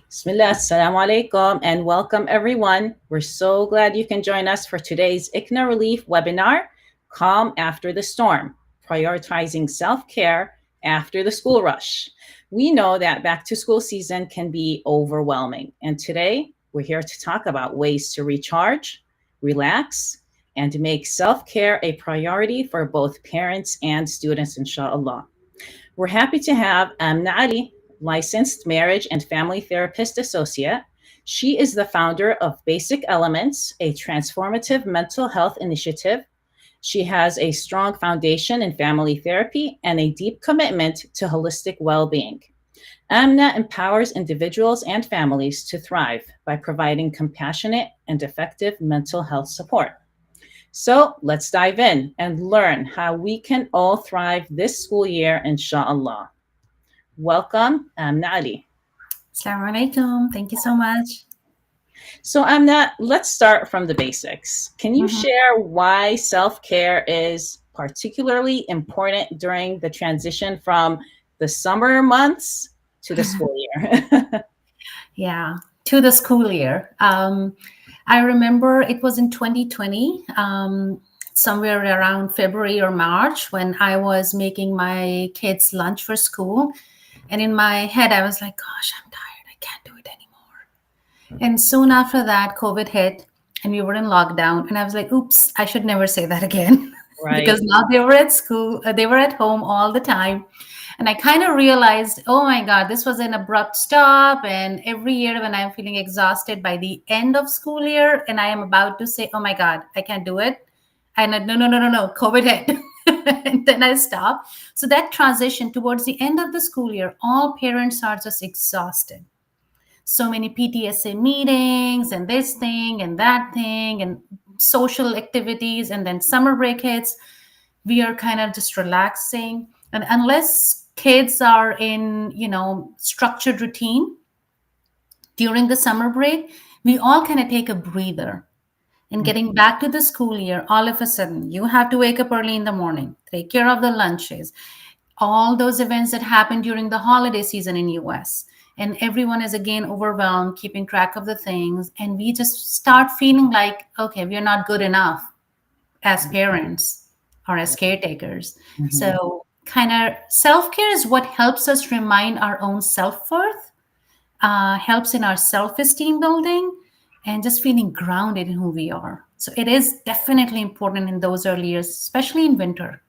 Bismillah, assalamu alaikum, and welcome everyone. We're so glad you can join us for today's ICNA Relief webinar, Calm After the Storm, Prioritizing Self-Care After the School Rush. We know that back to school season can be overwhelming, and today we're here to talk about ways to recharge, relax, and to make self-care a priority for both parents and students, inshallah. We're happy to have Amna Ali, licensed marriage and family therapist associate. She is the founder of Basic Elements, a transformative mental health initiative. She has a strong foundation in family therapy and a deep commitment to holistic well being. Amna empowers individuals and families to thrive by providing compassionate and effective mental health support. So let's dive in and learn how we can all thrive this school year, inshallah. Welcome, Amna Ali. Assalamu alaikum. Thank you so much. So, Amna, let's start from the basics. Can you Mhm. share why self-care is particularly important during the transition from the summer months to the school year? Yeah, to the school year. I remember it was in 2020, somewhere around February or March, when I was making my kids' lunch for school. And in my head, I was like, gosh, I'm tired. I can't do it anymore. And soon after that, COVID hit and we were in lockdown. And I was like, oops, I should never say that again. Right. Because now they were at school, they were at home all the time. And I kind of realized, oh my God, this was an abrupt stop. And every year when I'm feeling exhausted by the end of school year and I am about to say, oh my God, I can't do it. And no, COVID hit. And then I stop. So that transition towards the end of the school year, all parents are just exhausted. So many PTSA meetings and this thing and that thing and social activities. And then summer break hits. We are kind of just relaxing. And unless kids are in, structured routine during the summer break, we all kind of take a breather. And getting back to the school year, all of a sudden, you have to wake up early in the morning, take care of the lunches, all those events that happen during the holiday season in US. And everyone is again overwhelmed, keeping track of the things. And we just start feeling like, okay, we're not good enough as parents or as caretakers. Mhm. So, kind of self care is what helps us remind our own self worth, helps in our self esteem building, and just feeling grounded in who we are. So, it is definitely important in those early years, especially in winter.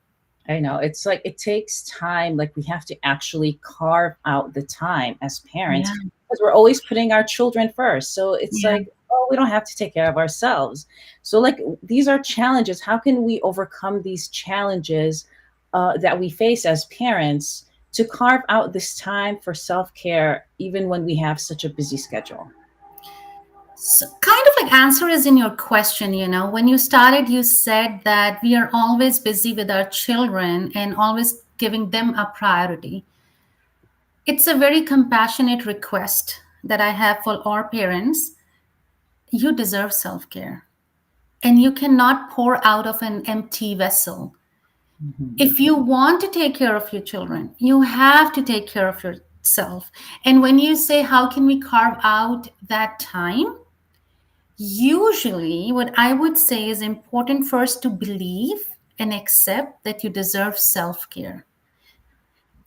I know. It's like it takes time. Like we have to actually carve out the time as parents Yeah, because we're always putting our children first. So it's yeah. like, oh, we don't have to take care of ourselves. So, like, these are challenges. How can we overcome these challenges that we face as parents to carve out this time for self care, even when we have such a busy schedule? So kind of like answer is in your question, when you started, you said that we are always busy with our children and always giving them a priority. It's a very compassionate request that I have for all parents. You deserve self care, and you cannot pour out of an empty vessel. Mhm. If you want to take care of your children, you have to take care of yourself. And when you say, how can we carve out that time? Usually, what I would say is important first to believe and accept that you deserve self care.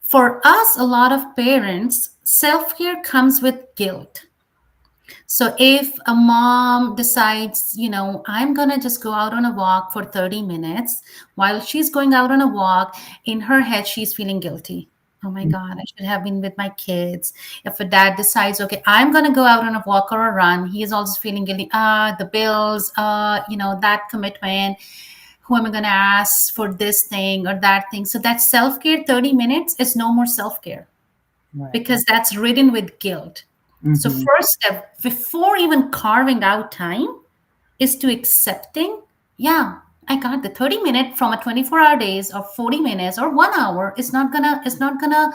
For us, a lot of parents, self care comes with guilt. So if a mom decides, I'm going to just go out on a walk for 30 minutes, while she's going out on a walk, in her head, she's feeling guilty. Oh my God, I should have been with my kids. If a dad decides, okay, I'm going to go out on a walk or a run, he is also feeling guilty. The bills, that commitment. Who am I going to ask for this thing or that thing? So that self care, 30 minutes is no more self care Right. because that's ridden with guilt. So Hmm. first step before even carving out time is to accepting, yeah, I got the 30-minute from a 24-hour days or 40 minutes or 1 hour. It's not gonna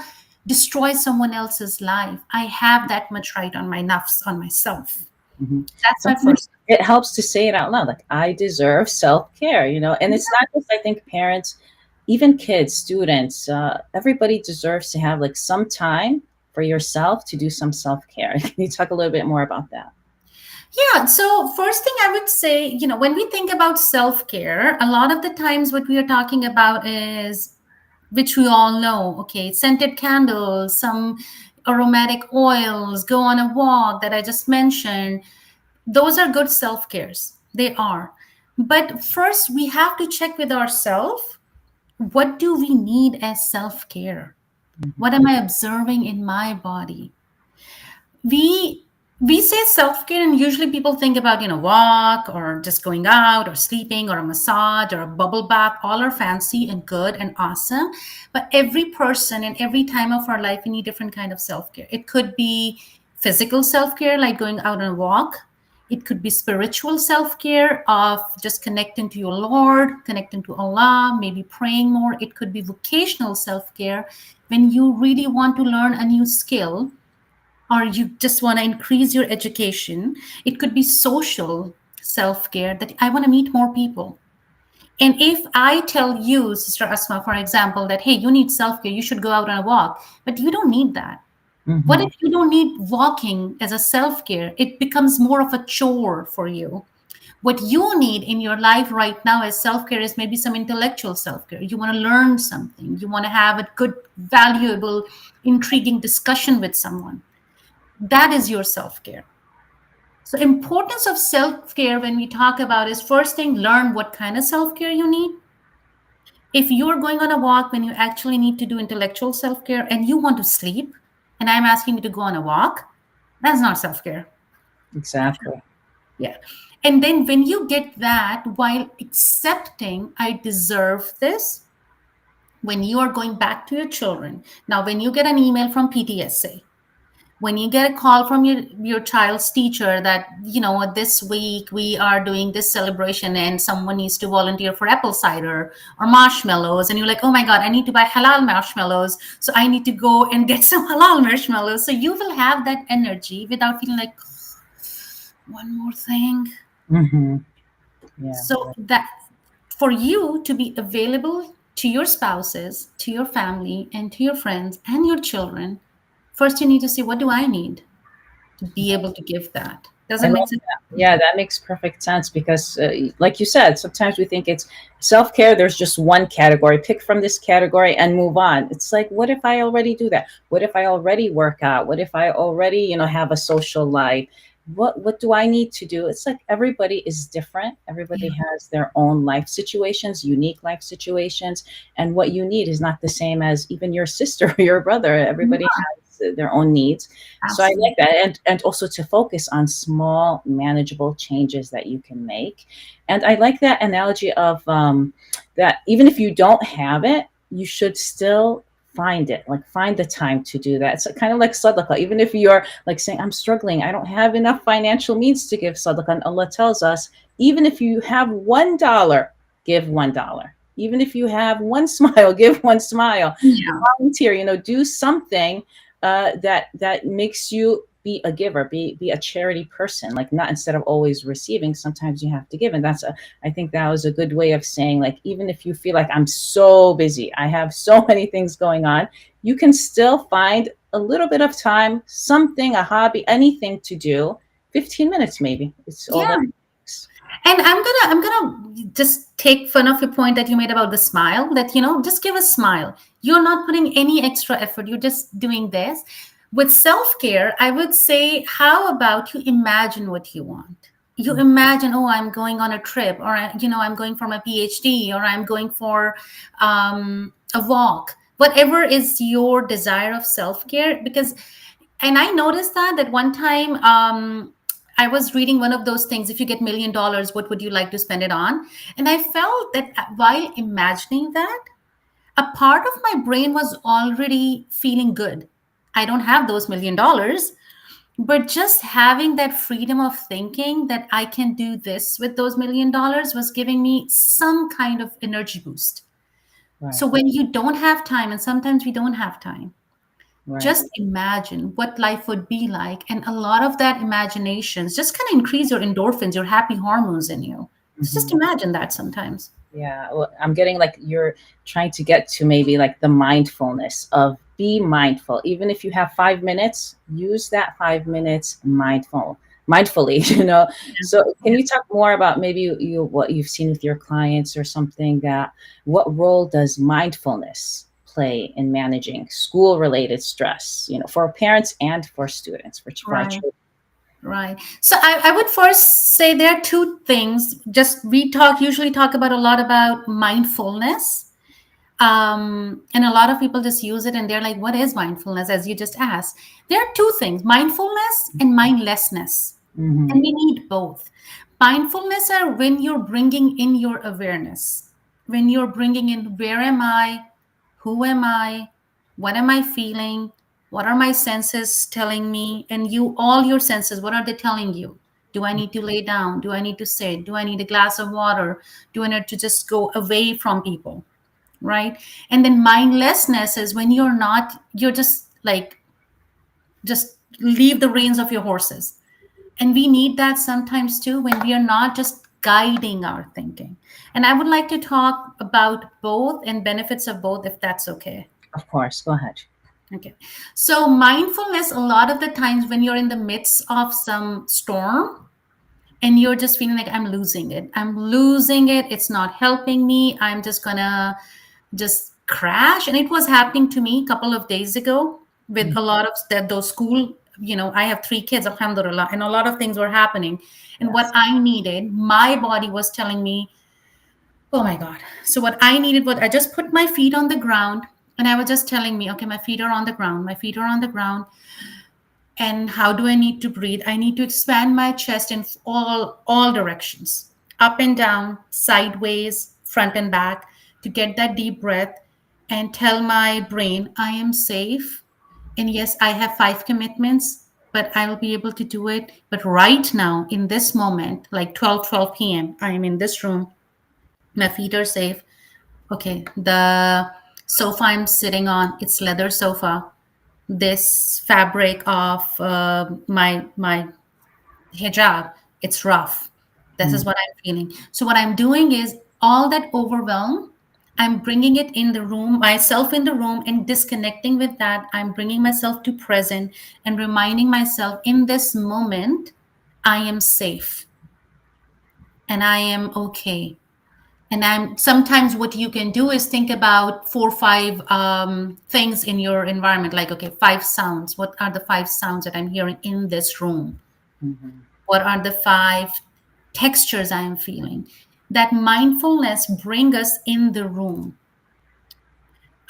destroy someone else's life. I have that much right on my nafs, on myself. Hmm. That's my Sometimes first. it helps to say it out loud, like I deserve self care, and it's Yeah, not just, I think, parents, even kids, students, everybody deserves to have like some time for yourself to do some self-care. Can you talk a little bit more about that? Yeah. So, first thing I would say, when we think about self care, a lot of the times what we are talking about is, which we all know, okay, scented candles, some aromatic oils, go on a walk that I just mentioned. Those are good self cares. They are. But first, we have to check with ourselves, what do we need as self care? Mhm. What am I observing in my body? We say self-care, and usually people think about, walk or just going out or sleeping or a massage or a bubble bath. All are fancy and good and awesome, but every person in every time of our life, we need different kind of self-care. It could be physical self-care, like going out on a walk. It could be spiritual self-care of just connecting to your Lord, connecting to Allah, maybe praying more. It could be vocational self-care, when you really want to learn a new skill or you just want to increase your education. It could be social self care, that I want to meet more people. And if I tell you, Sister Asma, for example, that, hey, you need self care, you should go out on a walk, but you don't need that. What Mhm. if you don't need walking as a self care? It becomes more of a chore for you. What you need in your life right now as self care is maybe some intellectual self care. You want to learn something, you want to have a good, valuable, intriguing discussion with someone. That is your self-care. So importance of self-care when we talk about is, first thing, learn what kind of self-care you need. If you're going on a walk when you actually need to do intellectual self-care and you want to sleep, and I'm asking you to go on a walk, that's not self-care. Exactly. Yeah. And then when you get that, while accepting I deserve this, when you are going back to your children, now when you get an email from PTSA, when you get a call from your child's teacher that, this week we are doing this celebration and someone needs to volunteer for apple cider or marshmallows, and you're like, oh my god, I need to buy halal marshmallows, so I need to go and get some halal marshmallows. So you will have that energy without feeling like, one more thing. Hmm. Yeah. So that, for you to be available to your spouses, to your family, and to your friends and your children, first you need to say, what do I need to be able to give that? Does I it love make sense? that. Yeah, that makes perfect sense because, like you said, sometimes we think it's self care. There's just one category. Pick from this category and move on. It's like, what if I already do that? What if I already work out? What if I already, have a social life? What do I need to do? It's like everybody is different. Everybody Yeah. has their own life situations, unique life situations, and what you need is not the same as even your sister or your brother. Everybody Yeah, has their own needs. So I like absolutely. that, and also to focus on small, manageable changes that you can make. And I like that analogy of that even if you don't have it, you should still find it. Like find the time to do that. It's kind of like sadaqah. Even if you're like saying, "I'm struggling, I don't have enough financial means to give sadaqah," and Allah tells us, even if you have $1, give $1. Even if you have one smile, give one smile. Yeah. Volunteer. Do something that makes you be a giver, be a charity person. Like not instead of always receiving, sometimes you have to give, and I think that was a good way of saying, like, even if you feel like I'm so busy, I have so many things going on, you can still find a little bit of time, something, a hobby, anything to do. 15 minutes maybe. It's all Yeah. that takes. And I'm gonna just take fun of your point that you made about the smile, that, just give a smile. You're not putting any extra effort, you're just doing this. With self-care, I would say, how about you imagine what you want? You imagine, oh, I'm going on a trip, or I'm going for my PhD, or I'm going for a walk, whatever is your desire of self-care. Because, and I noticed that one time, I was reading one of those things, if you get $1 million, what would you like to spend it on? And I felt that while imagining that, a part of my brain was already feeling good. I don't have those $1 million, but just having that freedom of thinking that I can do this with those $1 million was giving me some kind of energy boost. So Right, when you don't have time, and sometimes we don't have time, right. just imagine what life would be like. And a lot of that imaginations just kind of increase your endorphins, your happy hormones in you. So just Hmm. imagine that sometimes. Yeah, well, I'm getting like you're trying to get to maybe like the mindfulness of be mindful. Even if you have 5 minutes, use that 5 minutes mindfully, So can Yeah. you talk more about maybe what you've seen with your clients or something, that what role does mindfulness play in managing school related stress, for parents and for students, for our Right. children? Right. So I would first say there are two things. Just we usually talk about a lot about mindfulness. And a lot of people just use it and they're like, what is mindfulness? As you just asked. There are two things, mindfulness and mindlessness. Hmm. And we need both. Mindfulness are when you're bringing in your awareness, when you're bringing in where am I, who am I, what am I feeling, what are my senses telling me, and all your senses, what are they telling you? Do I need to lay down? Do I need to sit? Do I need a glass of water? Do I need to just go away from people? Right. And then mindlessness is when you're just like, just leave the reins of your horses. And we need that sometimes too, when we are not just guiding our thinking. And I would like to talk about both and benefits of both, if that's okay. Of course, go ahead. Okay. So, mindfulness, a lot of the times when you're in the midst of some storm and you're just feeling like, I'm losing it, it's not helping me, I'm just gonna just crash. And it was happening to me a couple of days ago with Mm. a lot of those school, I have 3 kids, alhamdulillah, and a lot of things were happening. And what Yes. I needed, my body was telling me, oh my God. So what I needed was, I just put my feet on the ground and I was just telling me, okay, my feet are on the ground, my feet are on the ground. And how do I need to breathe? I need to expand my chest in all directions, up and down, sideways, front and back, to get that deep breath and tell my brain I am safe. And yes, I have 5 commitments, but I will be able to do it. But right now, in this moment, like 12 p.m., I am in this room, my feet are safe. Okay, the sofa I'm sitting on, it's leather sofa. This fabric of my hijab, it's rough. This is Mm. what I'm feeling. So what I'm doing is, all that overwhelm, I'm bringing it in the room, myself in the room, and disconnecting with that. I'm bringing myself to present and reminding myself, in this moment I am safe and I am okay. And I'm sometimes, what you can do is think about 4 or 5 things in your environment, like, okay, 5 sounds. What are the 5 sounds that I'm hearing in this room? Mhm. What are the 5 textures I am feeling? That mindfulness bring us in the room.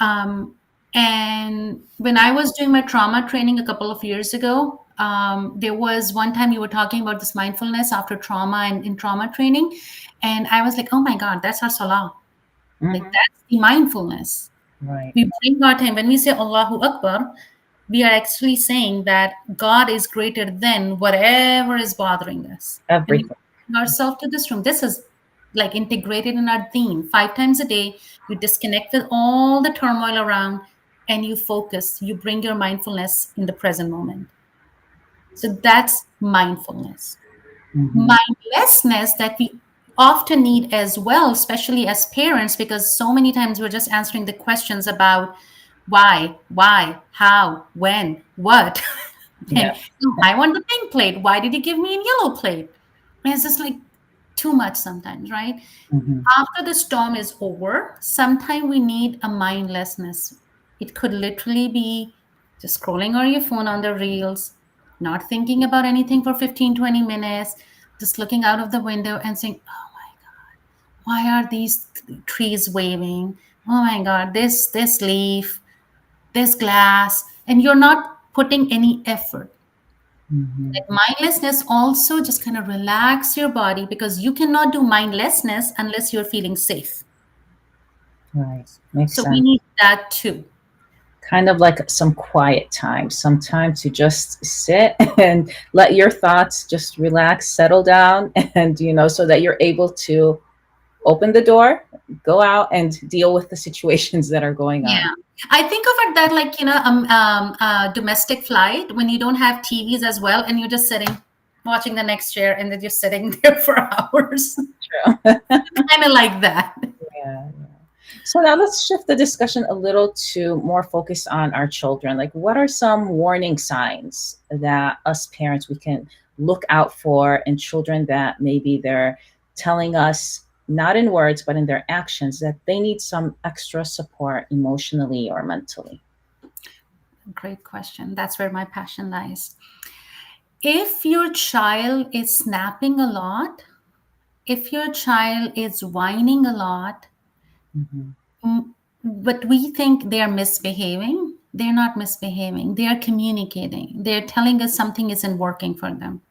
Um, and when I was doing my trauma training a couple of years ago, there was one time you were talking about this mindfulness after trauma and in trauma training. And I was like, oh my God, that's our salah. Like, Mhm. that's the mindfulness. Right. We bring our time. When we say Allahu Akbar, we are actually saying that God is greater than whatever is bothering us. And we Everything. bring ourselves to this room. This is like integrated in our deen. 5 times a day, you disconnect with all the turmoil around and you focus. You bring your mindfulness in the present moment. So that's mindfulness. Mhm. Mindlessness that we often need as well, especially as parents, because so many times we're just answering the questions about why, how, when, what. Yeah. And "No, I want the pink plate. Why did you give me a yellow plate?" And it's just like too much sometimes, right? Mhm. After the storm is over, sometimes we need a mindlessness. It could literally be just scrolling on your phone on the reels, not thinking about anything for 15, 20 minutes, just looking out of the window and saying, oh my God, why are these trees waving? Oh my God, this leaf, this glass, and you're not putting any effort. Mhm. Like, mindlessness also just kind of relax your body, because you cannot do mindlessness unless you're feeling safe. Right. Makes So we sense. need that too. Kind of like some quiet time, some time to just sit and let your thoughts just relax, settle down, and so that you're able to open the door, go out, and deal with the situations that are going on. Yeah. I think of it that, like, domestic flight, when you don't have TVs as well and you're just sitting watching the next chair and then you're sitting there for hours. True. Kind of like that. Yeah. So now let's shift the discussion a little to more focus on our children. Like, what are some warning signs that us parents we can look out for in children that maybe they're telling us, not in words, but in their actions, that they need some extra support emotionally or mentally? Great question. That's where my passion lies. If your child is snapping a lot, if your child is whining a lot, Mm-hmm. but we think they are misbehaving, they're not misbehaving. They are communicating. They're telling us something isn't working for them,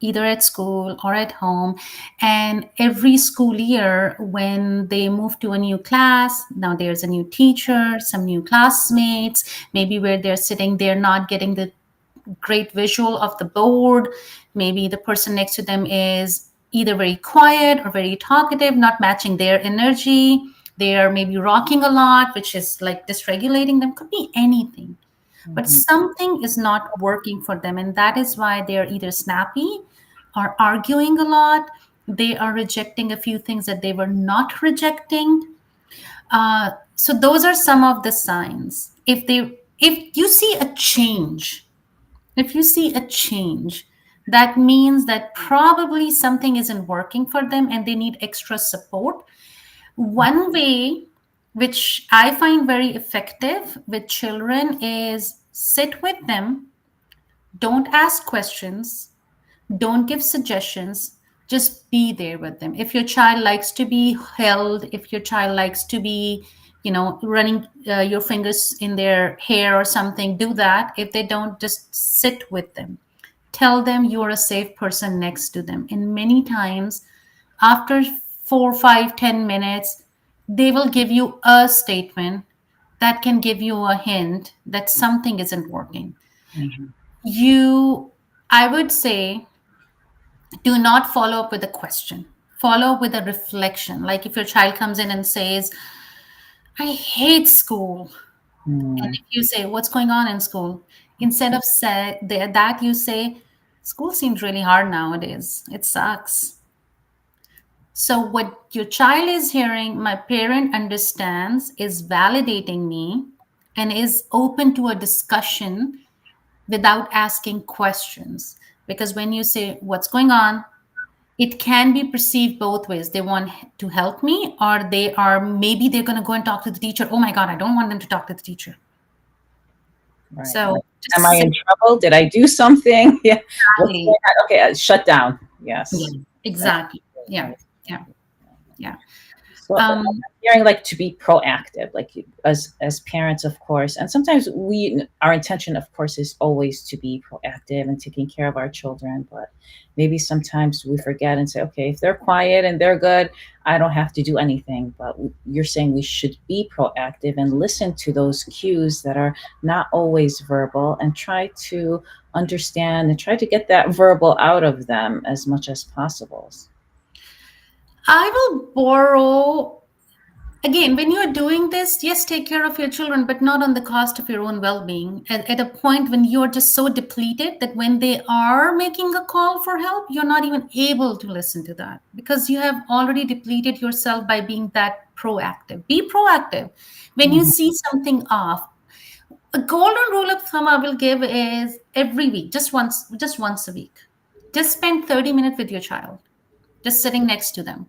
either at school or at home. And every school year, when they move to a new class, now there's a new teacher, some new classmates, maybe where they're sitting, they're not getting the great visual of the board. Maybe the person next to them is either very quiet or very talkative, not matching their energy. They are maybe rocking a lot, which is like dysregulating them. Could be anything. But Mm-hmm. something is not working for them. And that is why they're either snappy or arguing a lot. They are rejecting a few things that they were not rejecting. So those are some of the signs. If you see a change, if you see a change, that means that probably something isn't working for them and they need extra support. One way which I find very effective with children is sit with them, don't ask questions, don't give suggestions, just be there with them. If your child likes to be held, if your child likes to be, running your fingers in their hair or something, do that. If they don't, just sit with them. Tell them you are a safe person next to them. And many times, after 4, 5, 10 minutes, they will give you a statement that can give you a hint that something isn't working. Mm-hmm. You, I would say, do not follow up with a question. Follow up with a reflection. Like if your child comes in and says, I hate school. And Mm-hmm. if you say, what's going on in school? Instead of that, you say, school seems really hard nowadays. It sucks. So, what your child is hearing, my parent understands, is validating me and is open to a discussion without asking questions. Because when you say, what's going on? It can be perceived both ways. They want to help me, or maybe they're going to go and talk to the teacher. Oh my God, I don't want them to talk to the teacher. Right. So Like, am I just in trouble? Did I do something? Yeah. What's simply, going on? Okay, shut down. Yes. yeah, That's exactly. Yeah, right. yeah, yeah. So I'm Um, hearing like to be proactive, like as parents, of course, and sometimes our intention, of course, is always to be proactive and taking care of our children. But maybe sometimes we forget and say, okay, if they're quiet and they're good, I don't have to do anything. But you're saying we should be proactive and listen to those cues that are not always verbal and try to understand and try to get that verbal out of them as much as possible. I will borrow again, when you're doing this, yes, take care of your children, but not on the cost of your own well-being. At a point when you're just so depleted that when they are making a call for help, you're not even able to listen to that because you have already depleted yourself by being that proactive. Be proactive. When you Mhm. see something off, a golden rule of thumb I will give is every week, just once a week. Just spend 30 minutes with your child, just sitting next to them,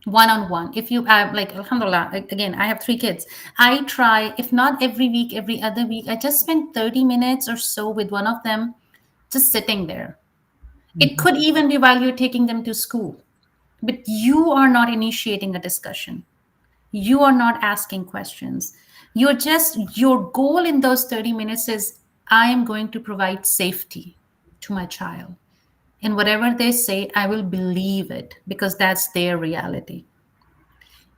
one on one. If you have, like, alhamdulillah, again, I have 3 kids. I try, if not every week, every other week, I just spend 30 minutes or so with one of them, just sitting there. It Mhm. could even be while you're taking them to school, but you are not initiating a discussion. You are not asking questions. Your goal in those 30 minutes is, I am going to provide safety to my child. And whatever they say, I will believe it because that's their reality.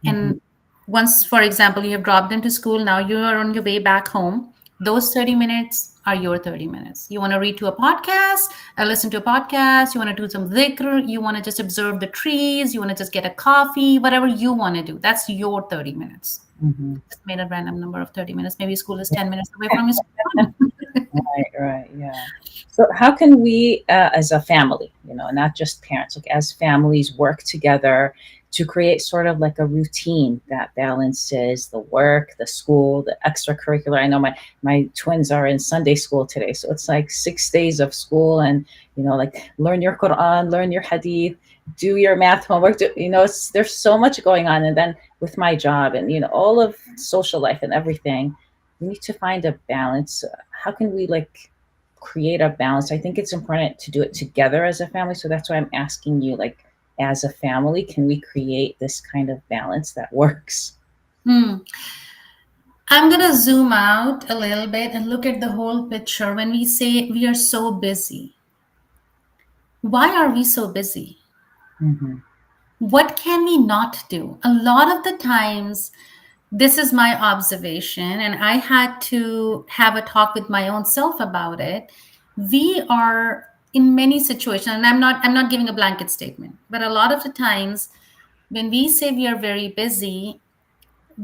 Mhm. And once, for example, you have dropped into school, now you are on your way back home. Those 30 minutes are your 30 minutes. You want to read to a podcast, listen to a podcast, you want to do some dhikr, you want to just observe the trees, you want to just get a coffee, whatever you want to do. That's your 30 minutes. Mhm. Just made a random number of 30 minutes. Maybe school is 10 minutes away from your school. Right, right, yeah. So, how can we, as a family, not just parents, like as families, work together to create sort of like a routine that balances the work, the school, the extracurricular. I know my twins are in Sunday school today, so it's like 6 days of school, and like learn your Quran, learn your Hadith, do your math homework. There's so much going on, and then with my job and all of social life and everything, we need to find a balance. How can we like create a balance? I think it's important to do it together as a family. So that's why I'm asking you, like, as a family, can we create this kind of balance that works? Hmm. I'm going to zoom out a little bit and look at the whole picture. When we say we are so busy, why are we so busy? Mm-hmm. What can we not do? A lot of the times, this is my observation, and I had to have a talk with my own self about it. We are in many situations, and I'm not giving a blanket statement, but a lot of the times when we say we are very busy,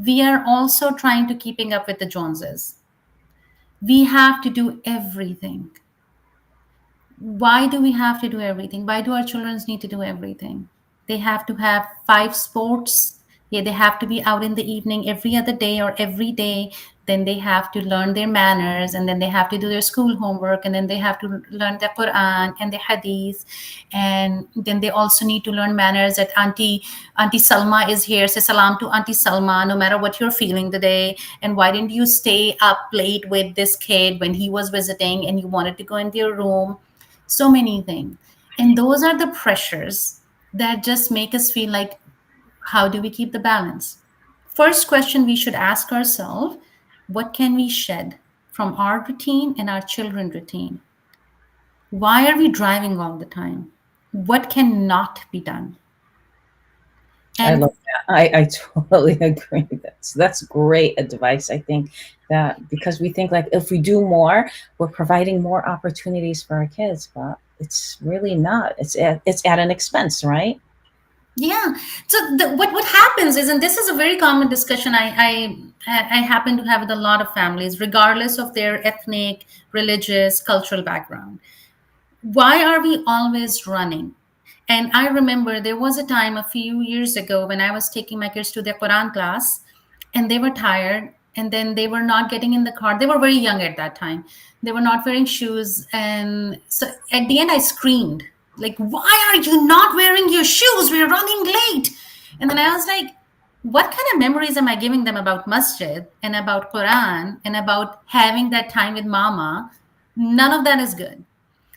we are also trying to keeping up with the Joneses. We have to do everything. Why do we have to do everything? Why do our children need to do everything? They have to have 5 sports. Yeah, they have to be out in the evening every other day or every day. Then they have to learn their manners, and then they have to do their school homework, and then they have to learn the Quran and the Hadith, and then they also need to learn manners. That Auntie Salma is here. Say salam to Auntie Salma, no matter what you're feeling today. And why didn't you stay up late with this kid when he was visiting and you wanted to go into your room? So many things. And those are the pressures that just make us feel like, how do we keep the balance? First question we should ask ourselves, what can we shed from our routine and our children routine? Why are we driving all the time? What cannot be done? I And love that. I totally agree. That's great advice. I think that because we think like if we do more, we're providing more opportunities for our kids, but it's really not. It's at an expense, right? yeah, so what happens is, and this is a very common discussion I happen to have with a lot of families, regardless of their ethnic, religious, cultural background. Why are we always running? And I remember there was a time a few years ago when I was taking my kids to their Quran class, and they were tired, and then they were not getting in the car. They were very young at that time. They were not wearing shoes. And so at the end, I screamed, like, why are you not wearing your shoes? We're running late. And then I was like, what kind of memories am I giving them about masjid and about Quran and about having that time with mama? None of that is good.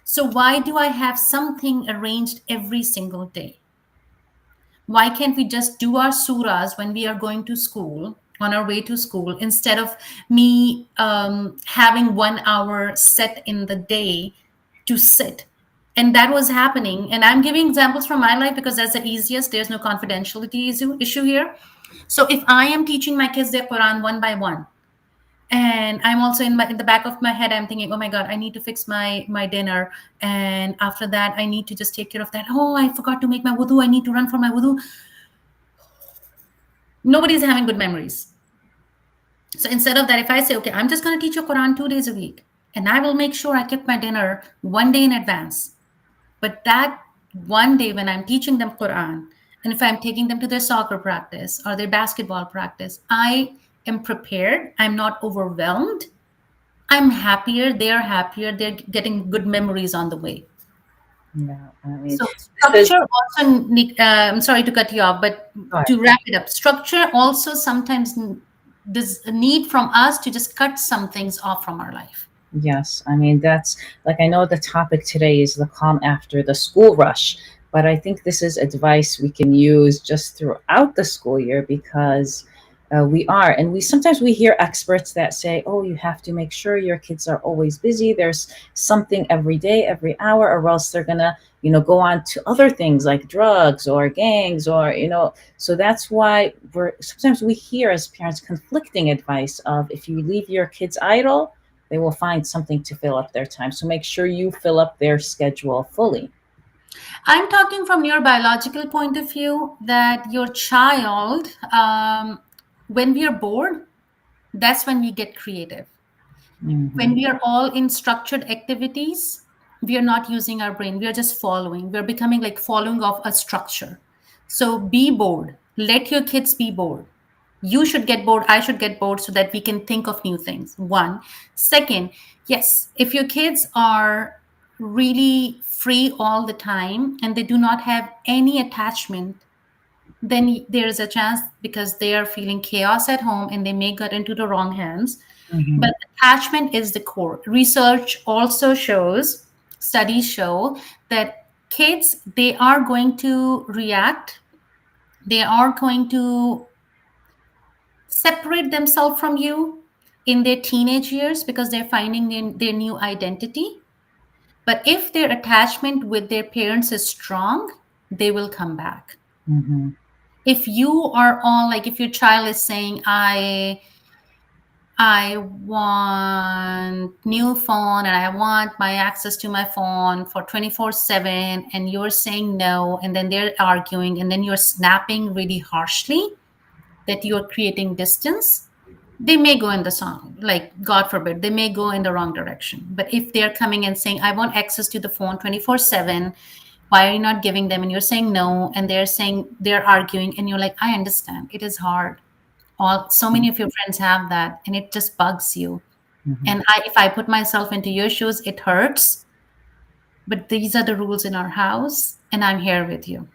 So why do I have something arranged every single day? Why can't we just do our surahs when we are going to school, on our way to school, instead of me having 1 hour set in the day to sit? And that was happening. And I'm giving examples from my life because that's the easiest. There's no confidentiality issue here. So if I am teaching my kids their Quran one by one, and I'm also in the back of my head, I'm thinking, oh my god, I need to fix my dinner, and after that I need to just take care of that. Oh, I forgot to make my wudu, I need to run for my wudu. Nobody's having good memories. So instead of that, if I say, okay, I'm just going to teach you Quran 2 days a week, and I will make sure I cook my dinner one day in advance, but that one day when I'm teaching them Quran, and if I'm taking them to their soccer practice or their basketball practice, I am prepared, I'm not overwhelmed, I'm happier, they're happier, they're getting good memories on the way. No, I mean, So this is structure also I'm sorry to cut you off, but good. to wrap it up, structure also sometimes does a need from us to just cut some things off from our life. Yes, I mean, that's like, I know the topic today is the calm after the school rush, but I think this is advice we can use just throughout the school year because we are, and we sometimes we hear experts that say, oh, you have to make sure your kids are always busy. There's something every day, every hour, or else they're gonna, go on to other things like drugs or gangs or, so that's why sometimes we hear as parents conflicting advice of if you leave your kids idle, they will find something to fill up their time. So make sure you fill up their schedule fully. I'm talking from your biological point of view that your child, when we are bored, that's when we get creative. When Hmm. we are all in structured activities, we are not using our brain. We are just following. We're becoming like following of a structure. So be bored. Let your kids be bored. You should get bored. I should get bored so that we can think of new things. One. Second, yes, if your kids are really free all the time and they do not have any attachment, then there is a chance because they are feeling chaos at home and they may get into the wrong hands. Hmm. But attachment is the core. Research also shows, studies show that kids, they are going to react, they are going to separate themselves from you in their teenage years because they're finding their new identity. But if their attachment with their parents is strong, they will come back. Hmm. If you are all like, if your child is saying, I want new phone and I want my access to my phone for 24/7, and you're saying no, and then they're arguing and then you're snapping really harshly that you're creating distance, they may go in the song, like God forbid, they may go in the wrong direction. But if they're coming and saying, I want access to the phone 24/7, why are you not giving them? And you're saying no, and they're saying, they're arguing, and you're like, I understand, it is hard. All so many of your friends have that, and it just bugs you. Hmm. And if I put myself into your shoes, it hurts. But these are the rules in our house, and I'm here with you.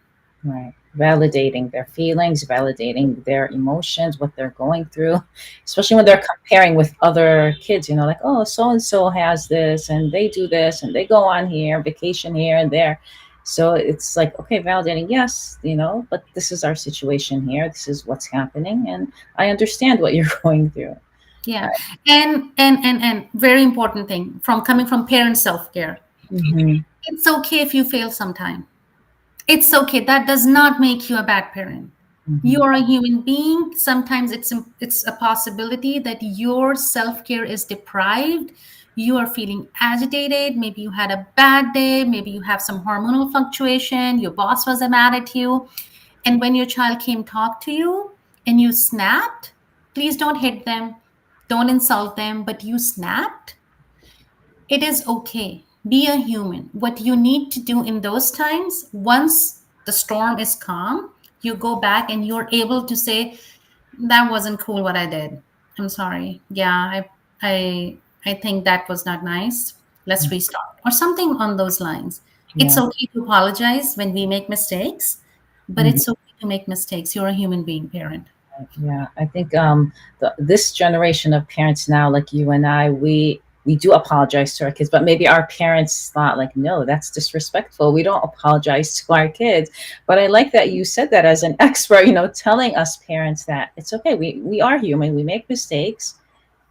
Right. Validating their feelings, validating their emotions, what they're going through, especially when they're comparing with other kids, like, oh, so and so has this and they do this and they go on here, vacation here and there. So it's like, okay, validating, yes, but this is our situation here. This is what's happening. And I understand what you're going through. Yeah. And very important thing from coming from parent self-care. Mm-hmm. It's okay if you fail sometime. It's okay. That does not make you a bad parent. Mm-hmm. You are a human being. Sometimes it's a possibility that your self-care is deprived. You are feeling agitated. Maybe you had a bad day. Maybe you have some hormonal fluctuation. Your boss was mad at you. And when your child came talk to you and you snapped, please don't hit them. Don't insult them, but you snapped. It is okay. Be a human. What you need to do in those times, once the storm is calm, you go back and you're able to say, that wasn't cool what I did. I'm sorry. Yeah, I think that was not nice. Let's restart. Or something on those lines. It's Yeah. okay to apologize when we make mistakes, but Mm-hmm. it's okay to make mistakes. You're a human being, parent. Yeah, I think this generation of parents now, like you and I, we do apologize to our kids, but maybe our parents thought like, no, that's disrespectful. We don't apologize to our kids. But I like that you said that as an expert, telling us parents that it's okay. We are human. We make mistakes,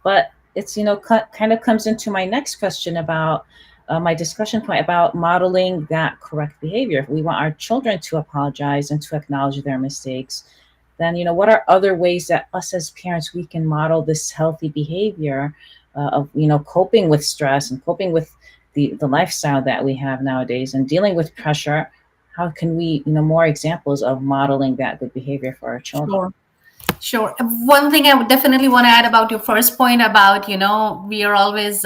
but it's kind of comes into my next question about my discussion point about modeling that correct behavior. If we want our children to apologize and to acknowledge their mistakes, then what are other ways that us as parents we can model this healthy behavior of coping with stress and coping with the lifestyle that we have nowadays and dealing with pressure? How can we more examples of modeling that good behavior for our children? Sure. Sure. One thing I would definitely want to add about your first point about, we are always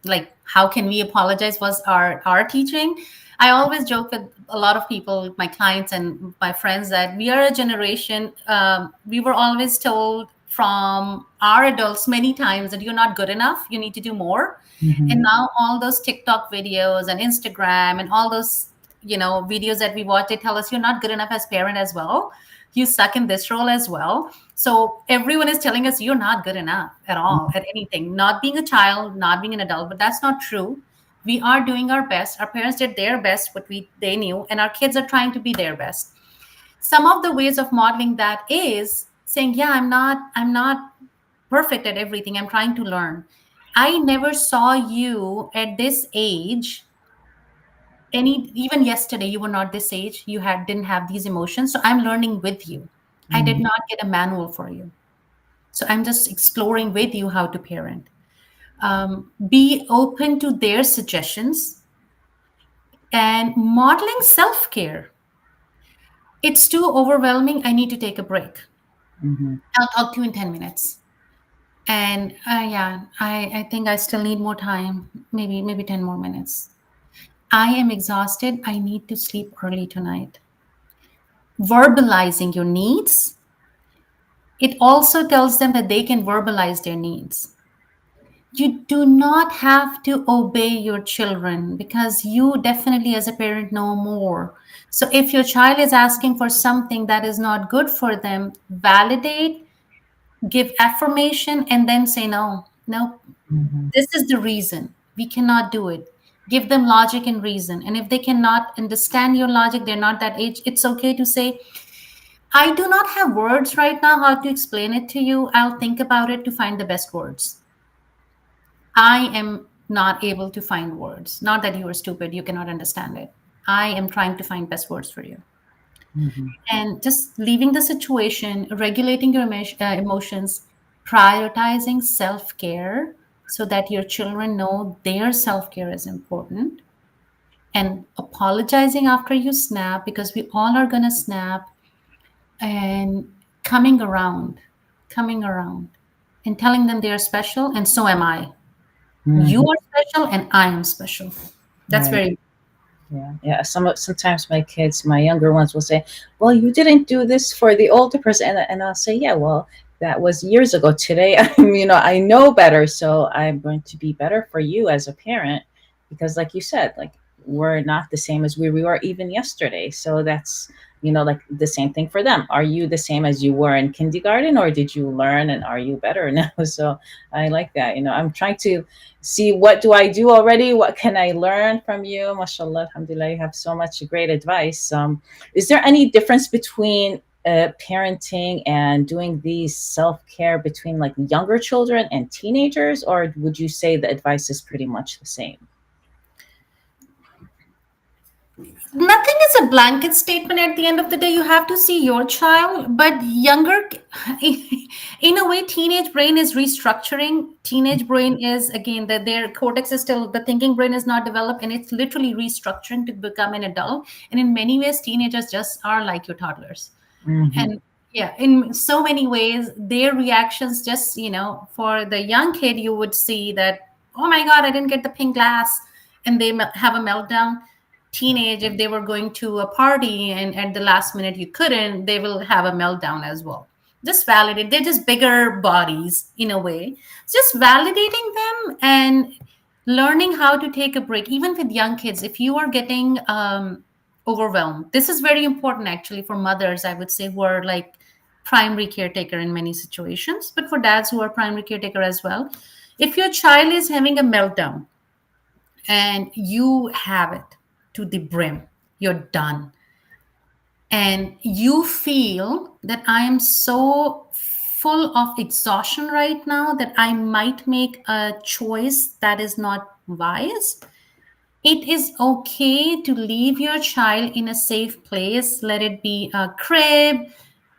like, how can we apologize was our teaching. I always joke with a lot of people, my clients and my friends, that we are a generation, we were always told from our adults many times that you're not good enough, you need to do more. Mm-hmm. And now all those TikTok videos and Instagram and all those, videos that we watch, they tell us you're not good enough as parent as well. You suck in this role as well. So everyone is telling us you're not good enough at all at anything, not being a child, not being an adult, but that's not true. We are doing our best. Our parents did their best, what they knew, and our kids are trying to be their best. Some of the ways of modeling that is saying, yeah, I'm not perfect at everything. I'm trying to learn. I never saw you at this age, even yesterday you were not this age, you didn't have these emotions, so I'm learning with you. I did Mm-hmm. not get a manual for you, so I'm just exploring with you how to parent. Be open to their suggestions and modeling self-care. It's too overwhelming, I need to take a break. Mm-hmm. I'll talk to you in 10 minutes. And yeah, I think I still need more time, maybe 10 more minutes. I am exhausted, I need to sleep early tonight. verbalizing your needs, it also tells them that they can verbalize their needs. You do not have to obey your children because you definitely, as a parent, know more. So if your child is asking for something that is not good for them, validate, give affirmation, and then say, no, no, Mm-hmm. this is the reason. We cannot do it. Give them logic and reason. And if they cannot understand your logic, they're not that age, it's okay to say, I do not have words right now how to explain it to you. I'll think about it to find the best words. I am not able to find words. Not that you are stupid, you cannot understand it. I am trying to find best words for you. Mm-hmm. And just leaving the situation, regulating your emotions, prioritizing self care so that your children know their self care is important, and apologizing after you snap because we all are going to snap, and coming around and telling them they are special and so am I. You Mm-hmm. are special and I am special. That's Right. very. Yeah, yeah. Sometimes my kids, my younger ones, will say, "Well, you didn't do this for the older person," and I'll say, "Yeah, well, that was years ago. Today, I know better, so I'm going to be better for you as a parent, because, like you said, like we're not the same as we were even yesterday. So that's like the same thing for them. Are you the same as you were in kindergarten, or did you learn, and are you better now?" So I like that. I'm trying to see what do I do already, what can I learn from you. Mashallah, alhamdulillah, you have so much great advice. Is there any difference between parenting and doing these self-care between like younger children and teenagers, or would you say the advice is pretty much the same? Nothing is a blanket statement. At the end of the day, you have to see your child, but younger, in a way, teenage brain is restructuring. Teenage brain is, again, that their cortex is still, the thinking brain is not developed, and it's literally restructuring to become an adult. And in many ways, teenagers just are like your toddlers. Mm-hmm. And yeah, in so many ways, their reactions just, for the young kid, you would see that, oh my God, I didn't get the pink glass, and they have a meltdown. Teenage, if they were going to a party and at the last minute you couldn't, they will have a meltdown as well. Just validate. They're just bigger bodies in a way. Just validating them and learning how to take a break. Even with young kids, if you are getting overwhelmed, this is very important actually for mothers, I would say, who are like primary caretaker in many situations, but for dads who are primary caretaker as well. If your child is having a meltdown and you have it to the brim, you're done, and you feel that I am so full of exhaustion right now that I might make a choice that is not wise, it is okay to leave your child in a safe place. Let it be a crib,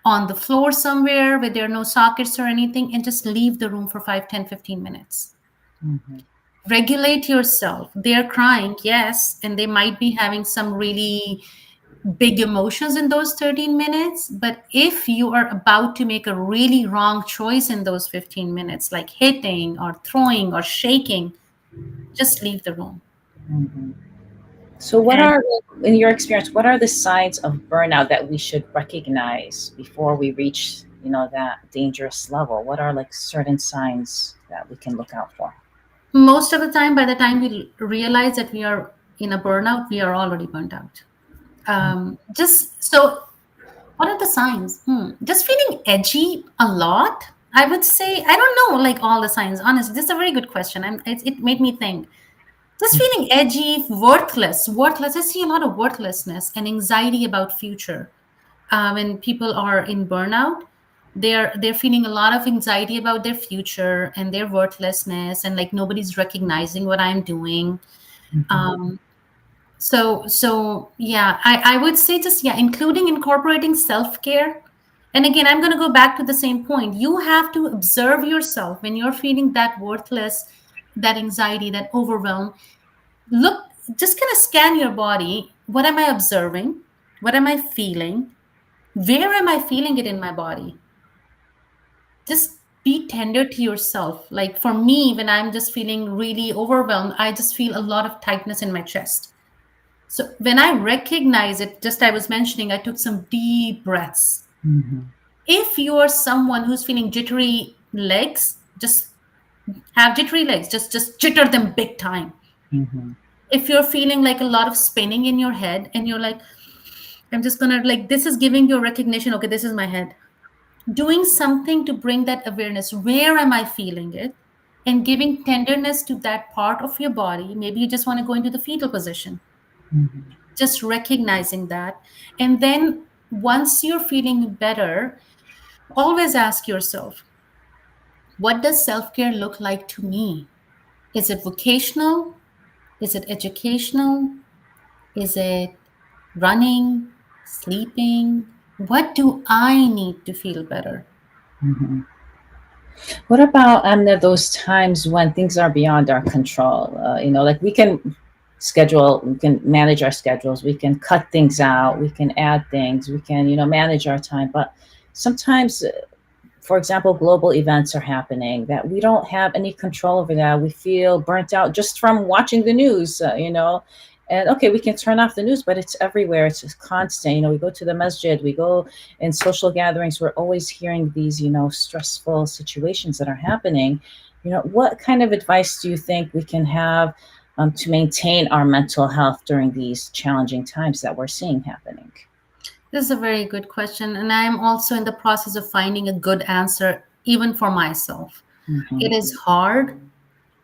on the floor somewhere where there are no sockets or anything, and just leave the room for 5, 10, 15 minutes. Mm-hmm. Regulate yourself. They're crying, yes, and they might be having some really big emotions in those 13 minutes. But if you are about to make a really wrong choice in those 15 minutes, like hitting or throwing or shaking, just leave the room. Mm-hmm. So, And in your experience, what are the signs of burnout that we should recognize before we reach, that dangerous level? What are like certain signs that we can look out for? most of the time, by the time we realize that we are in a burnout, we are already burnt out. Just so, what are the signs? Just feeling edgy a lot. I would say, I don't know, like all the signs. Honestly, this is a very good question. It made me think. Just feeling edgy, worthless, worthless. I see a lot of worthlessness and anxiety about future. When people are in burnout, they're feeling a lot of anxiety about their future and their worthlessness, and like nobody's recognizing what I'm doing. Mm-hmm. Um, so yeah, I would say just, yeah, including incorporating self-care. And again, I'm going to go back to the same point. You have to observe yourself when you're feeling that worthless, that anxiety, that overwhelm. Look, just kind of scan your body. What am I observing? What am I feeling? Where am I feeling it in my body? Just be tender to yourself. Like for me, when I'm just feeling really overwhelmed, I just feel a lot of tightness in my chest. So when I recognize it, just I was mentioning, I took some deep breaths. Mm-hmm. If you are someone who's feeling jittery legs, just have jittery legs, just jitter them big time. Mm-hmm. If you're feeling like a lot of spinning in your head and you're like, I'm just gonna, like, this is giving you recognition, okay, this is my head. Doing something to bring that awareness, where am I feeling it, and giving tenderness to that part of your body. Maybe you just want to go into the fetal position, Mm-hmm. just recognizing that. And then once you're feeling better, always ask yourself, what does self-care look like to me? Is it vocational? Is it educational? Is it running, sleeping? What do I need to feel better? Mm-hmm. What about those times when things are beyond our control? Like we can schedule, we can manage our schedules, we can cut things out, we can add things, we can, manage our time. But sometimes, for example, global events are happening that we don't have any control over that. We feel burnt out just from watching the news, And okay, we can turn off the news, but it's everywhere. It's just constant. We go to the masjid, we go in social gatherings. We're always hearing these, stressful situations that are happening. What kind of advice do you think we can have to maintain our mental health during these challenging times that we're seeing happening? This is a very good question. And I'm also in the process of finding a good answer, even for myself. Mm-hmm. It is hard,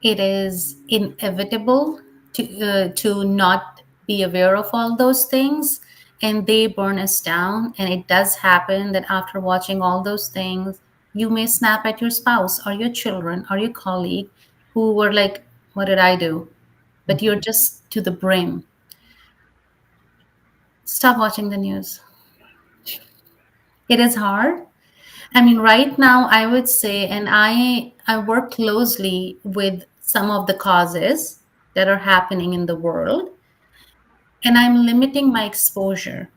it is inevitable to not be aware of all those things, and they burn us down. And it does happen that after watching all those things, you may snap at your spouse or your children or your colleague who were like, what did I do? But you're just to the brim. Stop watching the news. It is hard. I mean, right now, I would say, and I work closely with some of the causes that are happening in the world, and I'm limiting my exposure.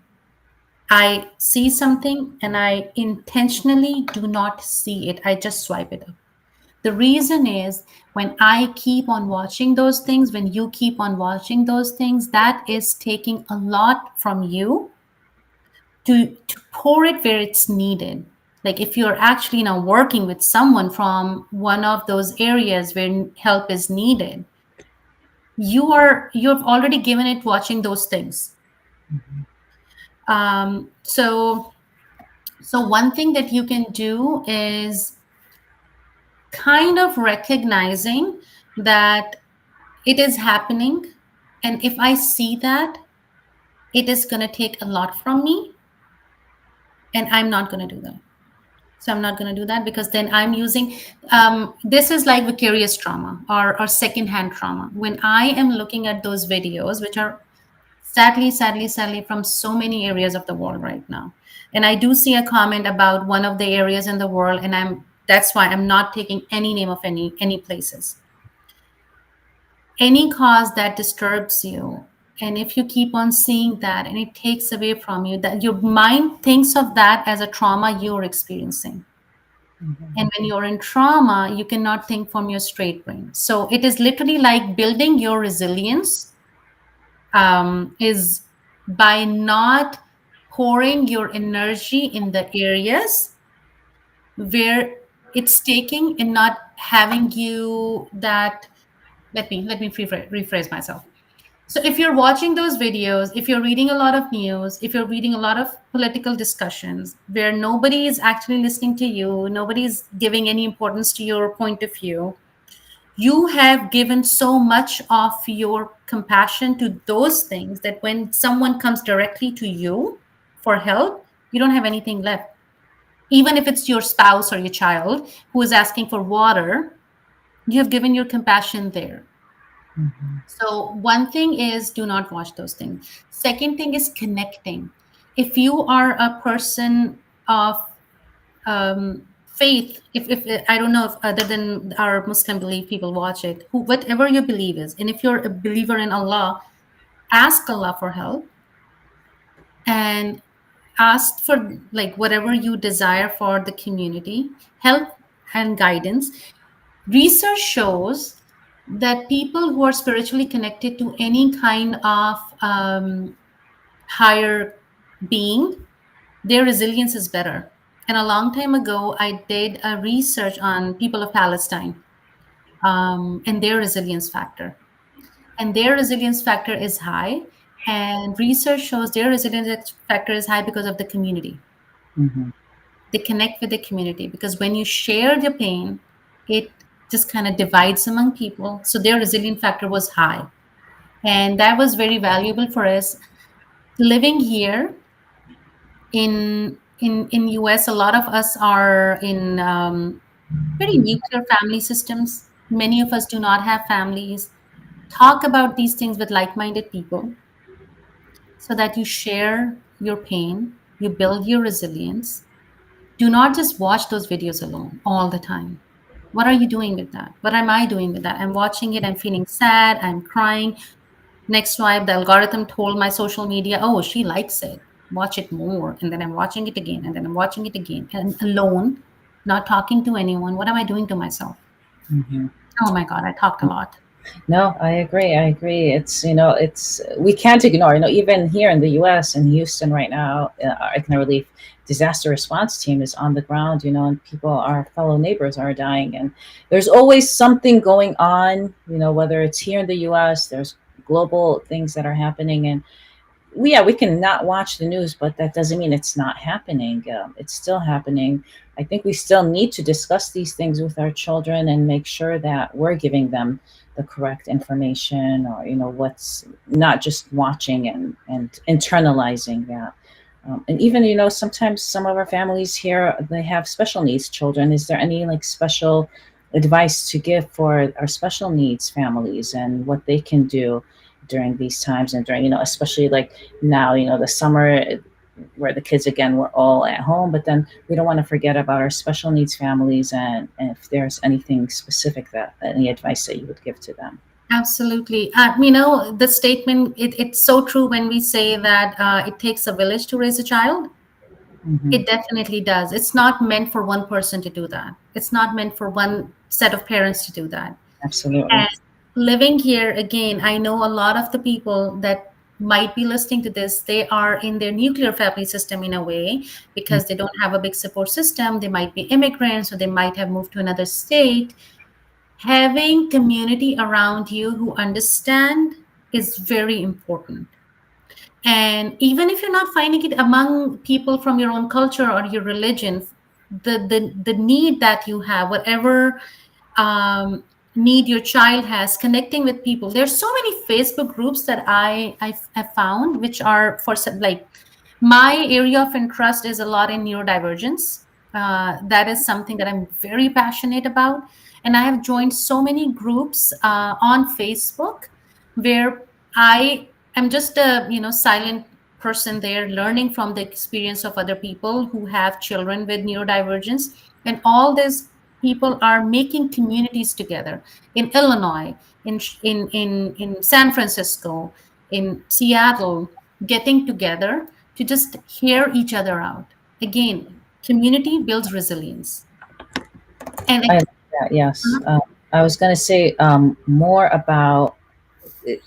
I see something and I intentionally do not see it. I just swipe it up. The reason is, when I keep on watching those things, when you keep on watching those things, that is taking a lot from you to pour it where it's needed. Like if you're actually now working with someone from one of those areas where help is needed, you've already given it watching those things. Um, so so one thing that you can do is kind of recognizing that it is happening, and if I see that, it is going to take a lot from me, and I'm not going to do that. So I'm not going to do that, because then I'm using this is like vicarious trauma, or secondhand trauma. When I am looking at those videos, which are sadly from so many areas of the world right now, and I do see a comment about one of the areas in the world, and that's why I'm not taking any name of any places. Any cause that disturbs you, and if you keep on seeing that and it takes away from you, that your mind thinks of that as a trauma you're experiencing. Mm-hmm. And when you're in trauma, you cannot think from your straight brain. So it is literally like building your resilience, is by not pouring your energy in the areas where it's taking, and not having you that. Let me rephrase myself. So if you're watching those videos, if you're reading a lot of news, if you're reading a lot of political discussions where nobody is actually listening to you, nobody's giving any importance to your point of view, you have given so much of your compassion to those things that when someone comes directly to you for help, you don't have anything left. Even if it's your spouse or your child who is asking for water, you have given your compassion there. Mm-hmm. So one thing is, do not watch those things. Second thing is connecting. If you are a person of faith, if I don't know if other than our Muslim belief people watch it, whatever your belief is, and if you're a believer in Allah, ask Allah for help, and ask for like whatever you desire for the community, help and guidance. Research shows that people who are spiritually connected to any kind of higher being, their resilience is better. And a long time ago, I did a research on people of Palestine, and their resilience factor. And their resilience factor is high. And research shows their resilience factor is high because of the community. Hmm. They connect with the community because when you share the pain, it just kind of divides among people. So their resilient factor was high. And that was very valuable for us. Living here in US, a lot of us are in very nuclear family systems. Many of us do not have families. Talk about these things with like-minded people so that you share your pain, you build your resilience. Do not just watch those videos alone all the time. What are you doing with that? What am I doing with that? I'm watching it, I'm feeling sad, I'm crying. Next swipe, the algorithm told my social media, oh, she likes it. Watch it more. And then I'm watching it again, and then I'm watching it again. And alone, not talking to anyone. What am I doing to myself? Hmm. Oh my God, I talked a lot. No, I agree. I agree. It's, it's, we can't ignore, even here in the US in Houston right now, our ICNA Relief disaster response team is on the ground, and people, our fellow neighbors are dying. And there's always something going on, whether it's here in the US, there's global things that are happening. And we can not watch the news, but that doesn't mean it's not happening. It's still happening. I think we still need to discuss these things with our children and make sure that we're giving them the correct information, or what's not just watching and internalizing that. And even sometimes some of our families here, they have special needs children. Is there any like special advice to give for our special needs families and what they can do during these times, and during especially like now, the summer, where the kids again were all at home, but then we don't want to forget about our special needs families, and if there's anything specific, that any advice that you would give to them. Absolutely. The statement, it's so true when we say that it takes a village to raise a child. Hmm. It definitely does. It's not meant for one person to do that. It's not meant for one set of parents to do that. Absolutely. And living here, again, I know a lot of the people that might be listening to this, they are in their nuclear family system in a way because they don't have a big support system. They might be immigrants or they might have moved to another state. Having community around you who understand is very important. And even if you're not finding it among people from your own culture or your religion, the need that you have, whatever need your child has, connecting with people. There's so many Facebook groups that I found, which are for like my area of interest is a lot in neurodivergence. That is something that I'm very passionate about, and I have joined so many groups on Facebook where I am just a silent person there, learning from the experience of other people who have children with neurodivergence, and all these people are making communities together in Illinois, in San Francisco, in Seattle, getting together to just hear each other out. Again, community builds resilience. And I like that. Yes. I was going to say more about,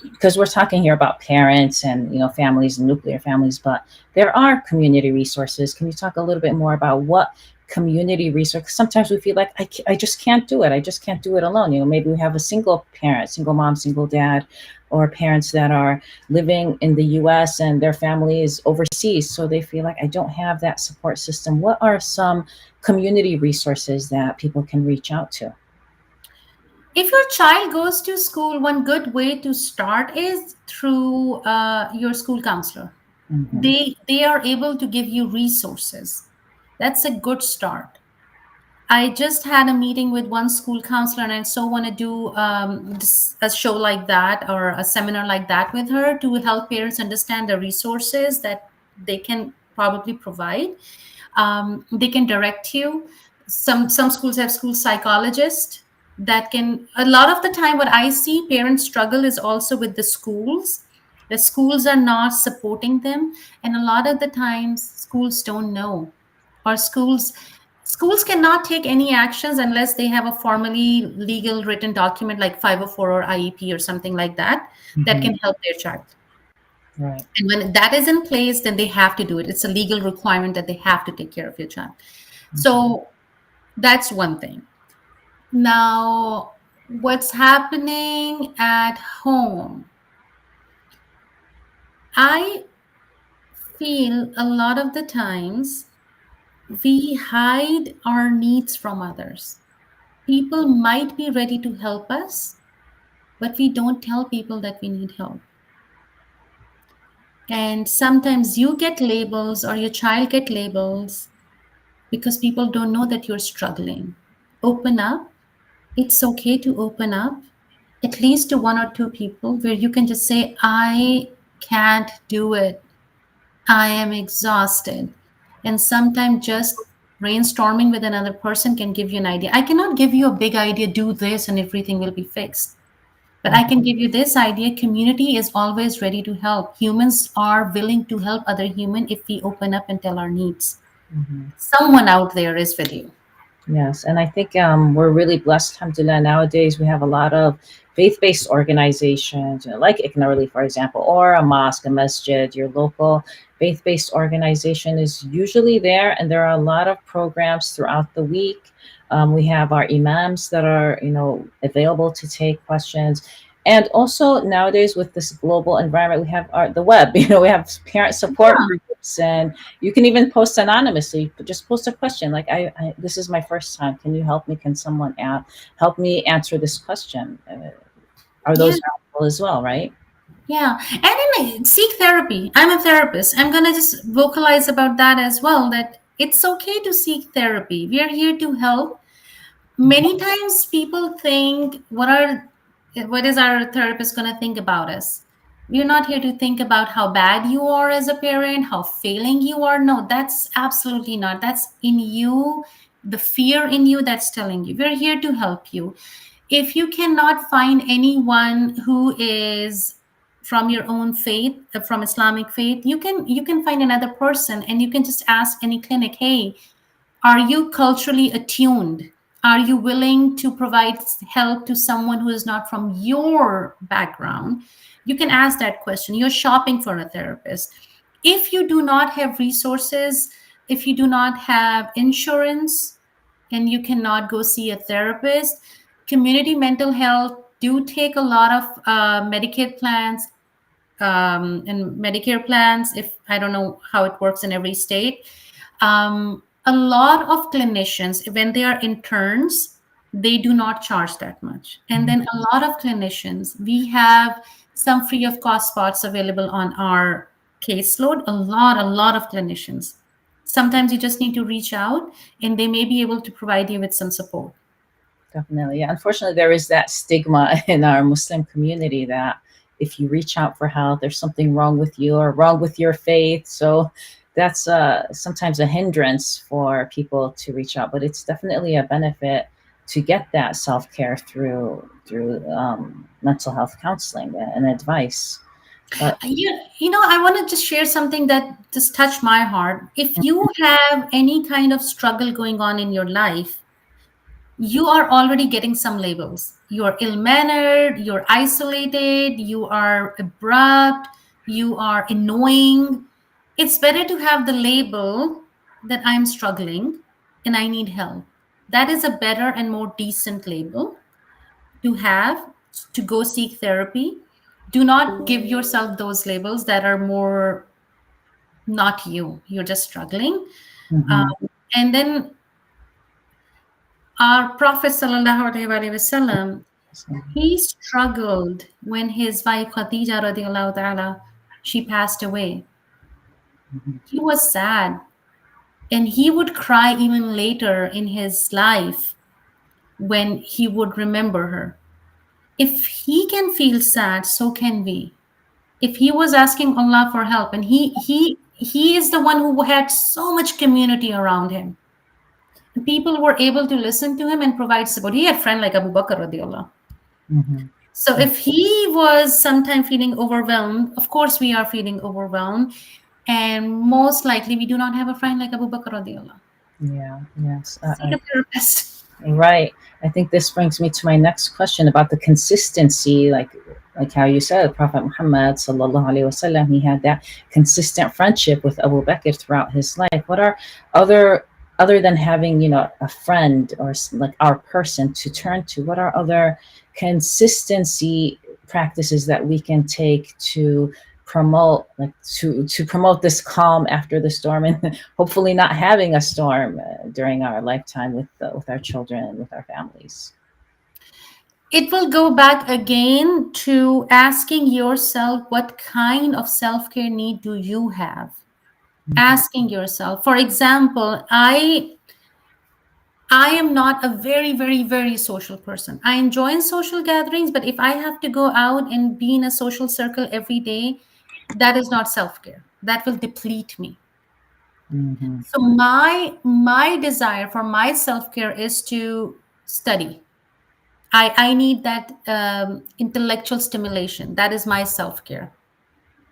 because we're talking here about parents and families and nuclear families, but there are community resources. Can you talk a little bit more about what community resource? Sometimes we feel like I just can't do it. I just can't do it alone. Maybe we have a single parent, single mom, single dad, or parents that are living in the US and their family is overseas, so they feel like I don't have that support system. What are some community resources that people can reach out to? if your child goes to school, one good way to start is through your school counselor. Hmm. They are able to give you resources. That's a good start. I just had a meeting with one school counselor, and I so want to do a show like that or a seminar like that with her to help parents understand the resources that they can probably provide. They can direct you. Some schools have school psychologists that can. A lot of the time, what I see parents struggle is also with the schools. The schools are not supporting them, and a lot of the times schools don't know, or schools Schools cannot take any actions unless they have a formally legal written document like 504 or IEP or something like that that Hmm. can help their child. Right. And when that is in place, then they have to do it. It's a legal requirement that they have to take care of your child. So that's one thing. Now, what's happening at home? I feel a lot of the times we hide our needs from others. People might be ready to help us, but we don't tell people that we need help. And sometimes you get labels or your child get labels because people don't know that you're struggling. Open up. It's okay to open up, at least to one or two people, where you can just say, I can't do it. I am exhausted. And sometimes just brainstorming with another person can give you an idea. I cannot give you a big idea, do this, and everything will be fixed. But I can give you this idea. Community is always ready to help. Humans are willing to help other human if we open up and tell our needs. Hmm. Someone out there is with you. Yes, and I think we're really blessed, alhamdulillah. Nowadays, we have a lot of faith-based organizations, like ICNA Relief, for example, or a mosque, a masjid. Your local faith-based organization is usually there, and there are a lot of programs throughout the week. We have our imams that are, available to take questions. And also nowadays, with this global environment, we have the web. We have parent support Yeah. groups, and you can even post anonymously. Just post a question like, this is my first time. Can you help me? Can someone help me answer this question? Are Yeah. those valuable as well, right? Yeah. And then seek therapy. I'm a therapist. I'm going to just vocalize about that as well, that it's okay to seek therapy. We are here to help. Many times people think, what is our therapist going to think about us? We're not here to think about how bad you are as a parent, how failing you are. No, that's absolutely not. That's in you, the fear in you that's telling you. We're here to help you. If you cannot find anyone who is from your own faith, from Islamic faith, you can find another person and you can just ask any clinic, hey, are you culturally attuned? Are you willing to provide help to someone who is not from your background? You can ask that question. You're shopping for a therapist. If you do not have resources, if you do not have insurance, and you cannot go see a therapist, community mental health do take a lot of Medicaid plans and Medicare plans. If I don't know how it works in every state, a lot of clinicians, when they are interns, they do not charge that much. And Mhm. then a lot of clinicians, we have some free of cost spots available on our caseload. A lot of clinicians. Sometimes you just need to reach out and they may be able to provide you with some support. Definitely. Yeah. Unfortunately, there is that stigma in our Muslim community that if you reach out for help, there's something wrong with you or wrong with your faith. So that's sometimes a hindrance for people to reach out. But it's definitely a benefit to get that self care through mental health counseling and advice. But I want to just share something that just touched my heart. If you have any kind of struggle going on in your life, you are already getting some labels. You're ill mannered, you're isolated, you are abrupt, you are annoying. It's better to have the label that I'm struggling and I need help. That is a better and more decent label to have, to go seek therapy. Do not give yourself those labels that are more not you. You're just struggling. mhm. And then our Prophet sallallahu alaihi wasallam, So, he struggled when his wife Khadija radiallahu ta'ala, she passed away. mhm. He was sad and he would cry even later in his life when he would remember her. If he can feel sad, so can we. If he was asking Allah for help and he is the one who had so much community around him. People were able to listen to him and provide support. He had a friend like Abu Bakr radiallahu. Mhm. So if he was sometime feeling overwhelmed, of course we are feeling overwhelmed. And most likely we do not have a friend like Abu Bakr radiallahu. Yeah. Yes. See a therapist. Right. I think this brings me to my next question about the consistency, like how you said, Prophet Muhammad sallallahu alaihi wasallam, he had that consistent friendship with Abu Bakr throughout his life. What are other other than having, a friend or like our person to turn to, what are other consistency practices that we can take to promote, like to promote this calm after the storm, and hopefully not having a storm during our lifetime with our children and with our families. It will go back again to asking yourself what kind of self care need do you have? Mhm. Asking yourself. For example, I am not a very, very, very social person. I enjoy social gatherings, but if I have to go out and be in a social circle every day, that is not self care. That will deplete me. Mhm. So my desire for my self care is to study. I need that intellectual stimulation. That is my self care,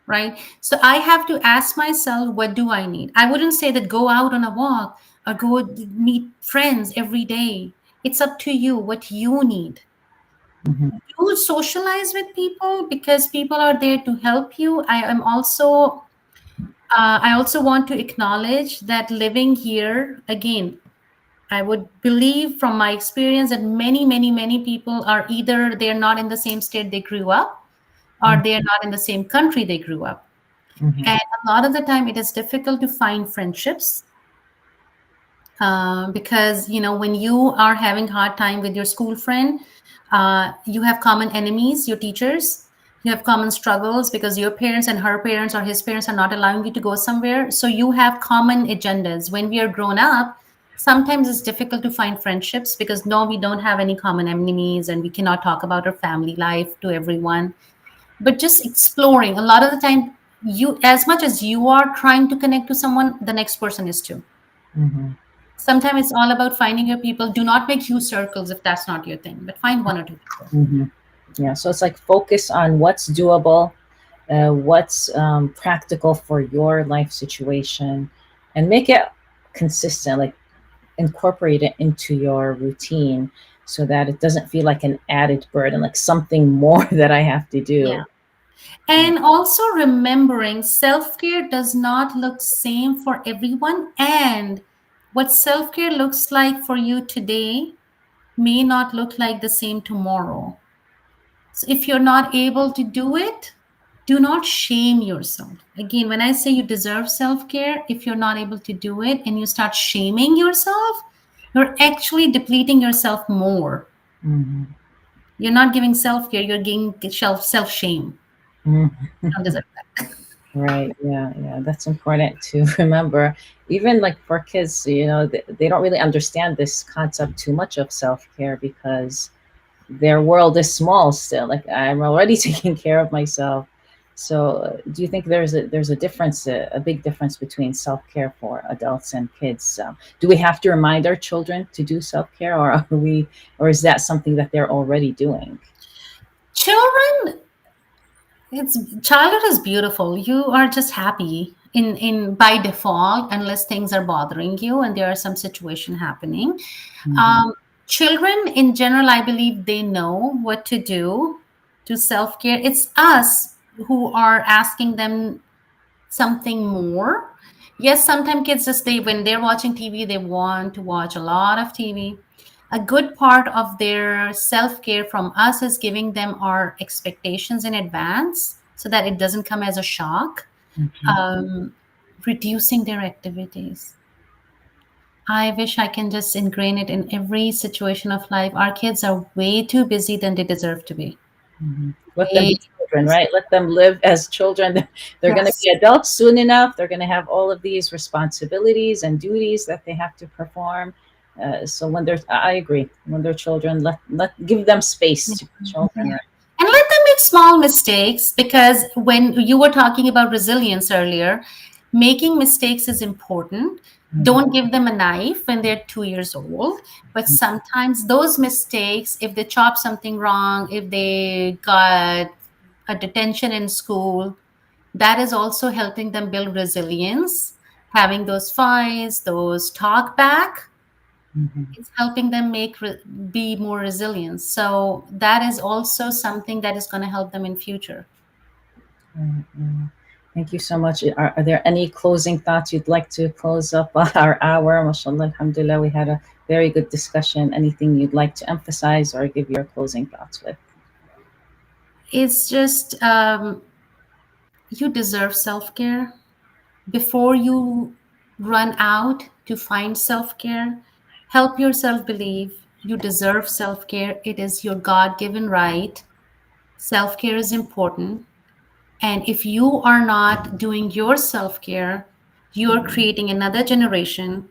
right? So I have to ask myself, what do I need? I wouldn't say that go out on a walk or go meet friends every day. It's up to you what you need. Mhm. You socialize with people because people are there to help you. I also want to acknowledge that living here again, I would believe from my experience that many, many, many people are either they're not in the same state they grew up or Mhm. they're not in the same country they grew up. Mhm. And a lot of the time, it is difficult to find friendships because when you are having hard time with your school friend, you have common enemies, your teachers. You have common struggles because your parents and her parents or his parents are not allowing you to go somewhere. So you have common agendas. When we are grown up, sometimes it's difficult to find friendships because no, we don't have any common enemies and we cannot talk about our family life to everyone. But just exploring, a lot of the time, you as much as you are trying to connect to someone, the next person is too. Mhm. Sometimes it's all about finding your people. Do not make huge circles if that's not your thing, but find one or two people. Mhm. Yeah. So it's like focus on what's doable, what's practical for your life situation, and make it consistent. Like incorporate it into your routine so that it doesn't feel like an added burden, like something more that I have to Yeah. do. Yeah. And also remembering self-care does not look same for everyone. And what self-care looks like for you today may not look like the same tomorrow. So if you're not able to do it, do not shame yourself. Again, when I say you deserve self care, if you're not able to do it and you start shaming yourself, you're actually depleting yourself more. Mhm. You're not giving self care, you're giving self shame. Mhm. You don't deserve that. Right. Yeah. Yeah. That's important to remember. Even like for kids, they don't really understand this concept too much of self care because their world is small still. Like I'm already taking care of myself. So, do you think there's a difference, a big difference between self care for adults and kids? Do we have to remind our children to do self care, or or is that something that they're already doing? Children, it's childhood is beautiful. You are just happy in by default unless things are bothering you and there are some situation happening. Hmm. Um, Children in general, I believe they know what to do to self care. It's us who are asking them something more. Yes, sometimes kids just when they're watching TV, they want to watch a lot of TV. A good part of their self care from us is giving them our expectations in advance so that it doesn't come as a shock. Hmm. Um, Reducing their activities. I wish I can just ingrain it in every situation of life. Our kids are way too busy than they deserve to be. Hmm. Let them Way be too children, busy. right? Let them live as children. They're going to Yes. be adults soon enough. They're going to have all of these responsibilities and duties that they have to perform. So when they're, I agree. When they're children, let give them space Yeah. to be children, Yeah. right? And let them make small mistakes because when you were talking about resilience earlier, making mistakes is important. Hmm. Don't give them a knife when they're 2 years old. But sometimes those mistakes, if they chop something wrong, if they got a detention in school, that is also helping them build resilience. having those fights, those talk back, Mhm. is helping them be more resilient. So that is also something that is going to help them in future. Mm, mm. Thank you so much. Are there any closing thoughts you'd like to close up our hour? MashaAllah, alhamdulillah, we had a very good discussion. Anything you'd like to emphasize or give your closing thoughts with? It's just you deserve self care. Before you run out to find self care, help yourself believe you deserve self care. It is your God given right. Self care is important. And if you are not doing your self care, you are creating another generation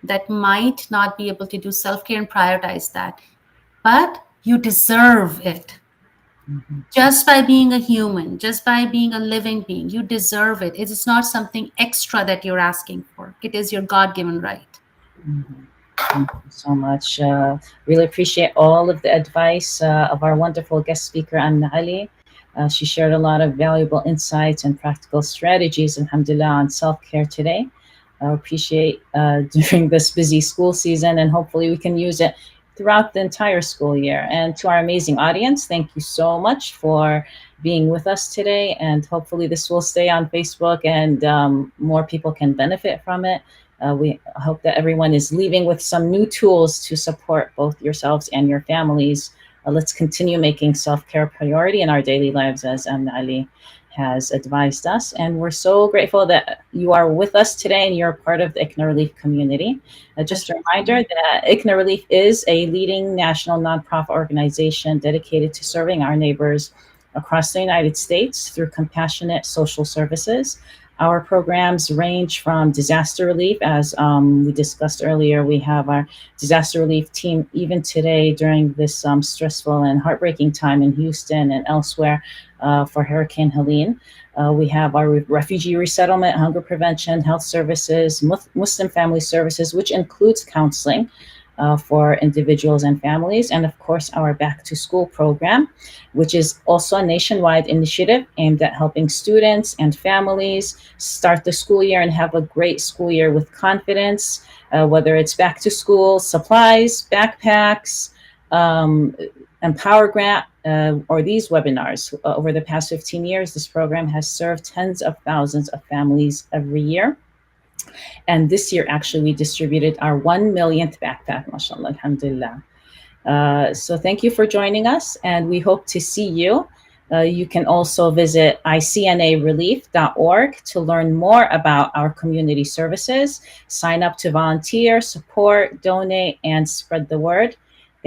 that might not be able to do self care and prioritize that. But you deserve it. Mhm, Just by being a human, just by being a living being, you deserve it. It is not something extra that you're asking for, it is your God given right. mhm. Thank you so much. Really appreciate all of the advice of our wonderful guest speaker, Anna Ali. She shared a lot of valuable insights and practical strategies, alhamdulillah, on self care today. I appreciate during this busy school season, and hopefully we can use it throughout the entire school year. And to our amazing audience, thank you so much for being with us today. And hopefully this will stay on Facebook and more people can benefit from it. We hope that everyone is leaving with some new tools to support both yourselves and your families. Let's continue making self care a priority in our daily lives, as Ali has advised us. And we're so grateful that you are with us today and you're part of the ICNA Relief community. Just a reminder that ICNA Relief is a leading national nonprofit organization dedicated to serving our neighbors across the United States through compassionate social services. Our programs range from disaster relief, as we discussed earlier. We have our disaster relief team even today during this stressful and heartbreaking time in Houston and elsewhere for Hurricane Helene. We have our refugee resettlement, hunger prevention, health services, Muslim family services, which includes counseling for individuals and families, and of course, our Back to School program, which is also a nationwide initiative aimed at helping students and families start the school year and have a great school year with confidence, whether it's back to school supplies, backpacks, um, Empower Grant, or these webinars. Over the past 15 years, this program has served tens of thousands of families every year. And this year, actually, we distributed our 1 millionth backpack, mashallah, alhamdulillah. So thank you for joining us, and we hope to see you. You can also visit ICNARelief.org to learn more about our community services, sign up to volunteer, support, donate, and spread the word.